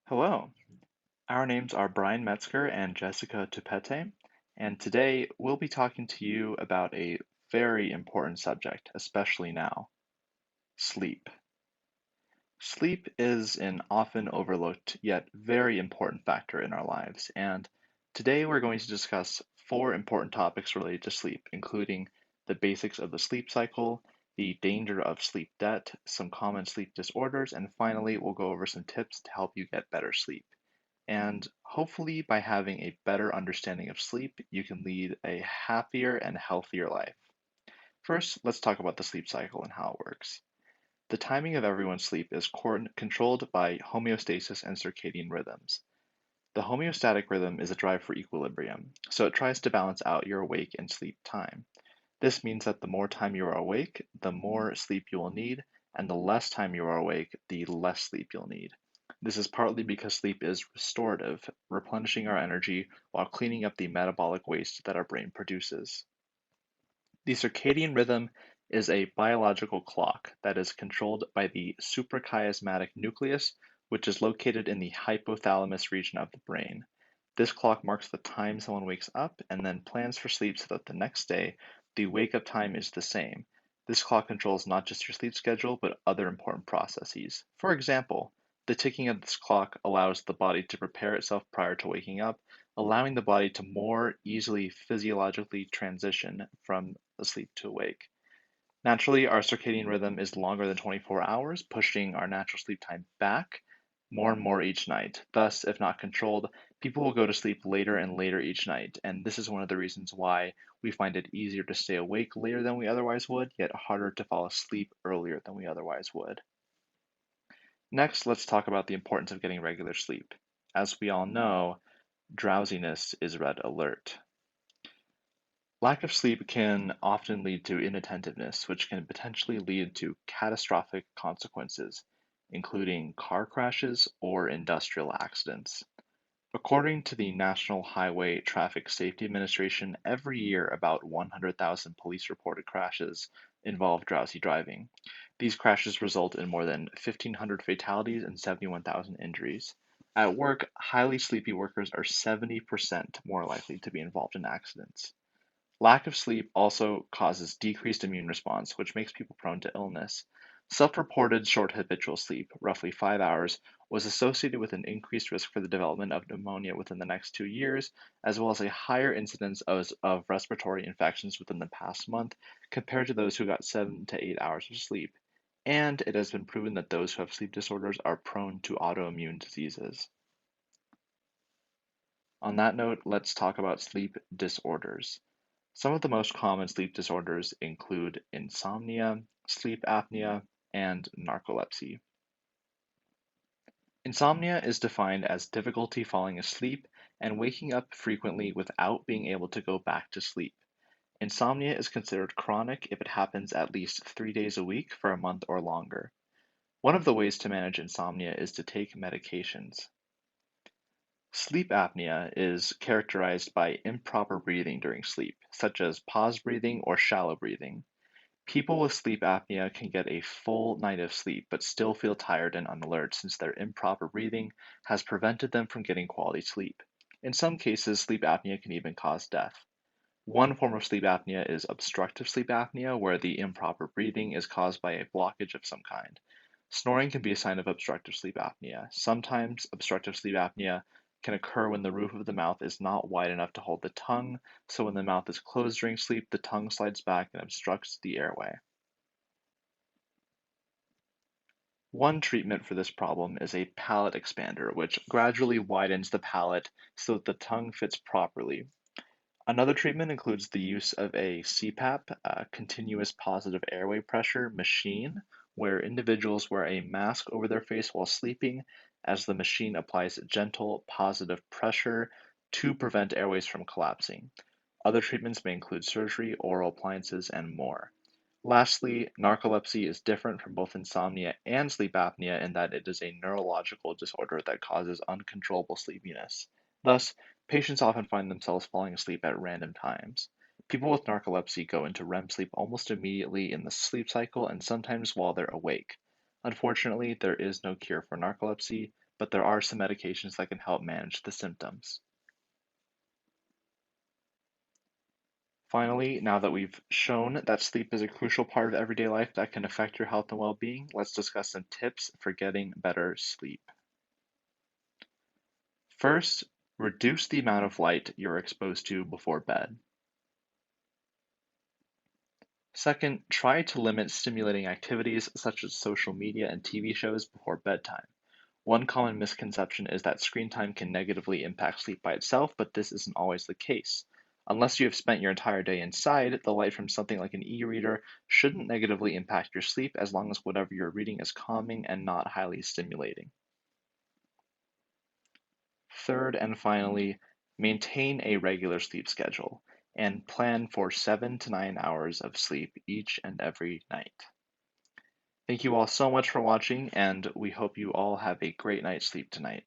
Hello, our names are Bryan Metzger and Jesseca Topete, and today we'll be talking to you about a very important subject, especially now, sleep. Sleep is an often overlooked yet very important factor in our lives, and today we're going to discuss four important topics related to sleep, including the basics of the sleep cycle, the danger of sleep debt, some common sleep disorders, and finally we'll go over some tips to help you get better sleep. And hopefully, by having a better understanding of sleep, you can lead a happier and healthier life. First, let's talk about the sleep cycle and how it works. The timing of everyone's sleep is controlled by homeostasis and circadian rhythms. The homeostatic rhythm is a drive for equilibrium, so it tries to balance out your awake and sleep time. This means that the more time you are awake, the more sleep you will need, and the less time you are awake, the less sleep you'll need. This is partly because sleep is restorative, replenishing our energy while cleaning up the metabolic waste that our brain produces. The circadian rhythm is a biological clock that is controlled by the suprachiasmatic nucleus, which is located in the hypothalamus region of the brain. This clock marks the time someone wakes up and then plans for sleep so that the next day, the wake up time is the same. This clock controls not just your sleep schedule, but other important processes. For example, the ticking of this clock allows the body to prepare itself prior to waking up, allowing the body to more easily physiologically transition from asleep to awake. Naturally, our circadian rhythm is longer than 24 hours, pushing our natural sleep time back more and more each night. Thus, if not controlled, people will go to sleep later and later each night, and this is one of the reasons why we find it easier to stay awake later than we otherwise would, yet harder to fall asleep earlier than we otherwise would. Next, let's talk about the importance of getting regular sleep. As we all know, drowsiness is red alert. Lack of sleep can often lead to inattentiveness, which can potentially lead to catastrophic consequences, including car crashes or industrial accidents. According to the National Highway Traffic Safety Administration, every year about 100,000 police reported crashes involve drowsy driving. These crashes result in more than 1,500 fatalities and 71,000 injuries. At work, highly sleepy workers are 70% more likely to be involved in accidents. Lack of sleep also causes decreased immune response, which makes people prone to illness. Self-reported short habitual sleep, roughly 5 hours, was associated with an increased risk for the development of pneumonia within the next 2 years, as well as a higher incidence of respiratory infections within the past month compared to those who got 7 to 8 hours of sleep. And it has been proven that those who have sleep disorders are prone to autoimmune diseases. On that note, let's talk about sleep disorders. Some of the most common sleep disorders include insomnia, sleep apnea, and narcolepsy. Insomnia is defined as difficulty falling asleep and waking up frequently without being able to go back to sleep. Insomnia is considered chronic if it happens at least 3 days a week for a month or longer. One of the ways to manage insomnia is to take medications. Sleep apnea is characterized by improper breathing during sleep, such as pause breathing or shallow breathing. People with sleep apnea can get a full night of sleep but still feel tired and unalert since their improper breathing has prevented them from getting quality sleep. In some cases, sleep apnea can even cause death. One form of sleep apnea is obstructive sleep apnea, where the improper breathing is caused by a blockage of some kind. Snoring can be a sign of obstructive sleep apnea. Sometimes obstructive sleep apnea can occur when the roof of the mouth is not wide enough to hold the tongue, so when the mouth is closed during sleep, the tongue slides back and obstructs the airway. One treatment for this problem is a palate expander, which gradually widens the palate so that the tongue fits properly. Another treatment includes the use of a CPAP, continuous positive airway pressure machine, where individuals wear a mask over their face while sleeping as the machine applies gentle positive pressure to prevent airways from collapsing. Other treatments may include surgery, oral appliances, and more. Lastly, narcolepsy is different from both insomnia and sleep apnea in that it is a neurological disorder that causes uncontrollable sleepiness. Thus, patients often find themselves falling asleep at random times. People with narcolepsy go into REM sleep almost immediately in the sleep cycle and sometimes while they're awake. Unfortunately, there is no cure for narcolepsy, but there are some medications that can help manage the symptoms. Finally, now that we've shown that sleep is a crucial part of everyday life that can affect your health and well-being, let's discuss some tips for getting better sleep. First, reduce the amount of light you're exposed to before bed. Second, try to limit stimulating activities such as social media and TV shows before bedtime. One common misconception is that screen time can negatively impact sleep by itself, but this isn't always the case. Unless you have spent your entire day inside, the light from something like an e-reader shouldn't negatively impact your sleep as long as whatever you're reading is calming and not highly stimulating. Third and finally, maintain a regular sleep schedule and plan for 7 to 9 hours of sleep each and every night. Thank you all so much for watching, and we hope you all have a great night's sleep tonight.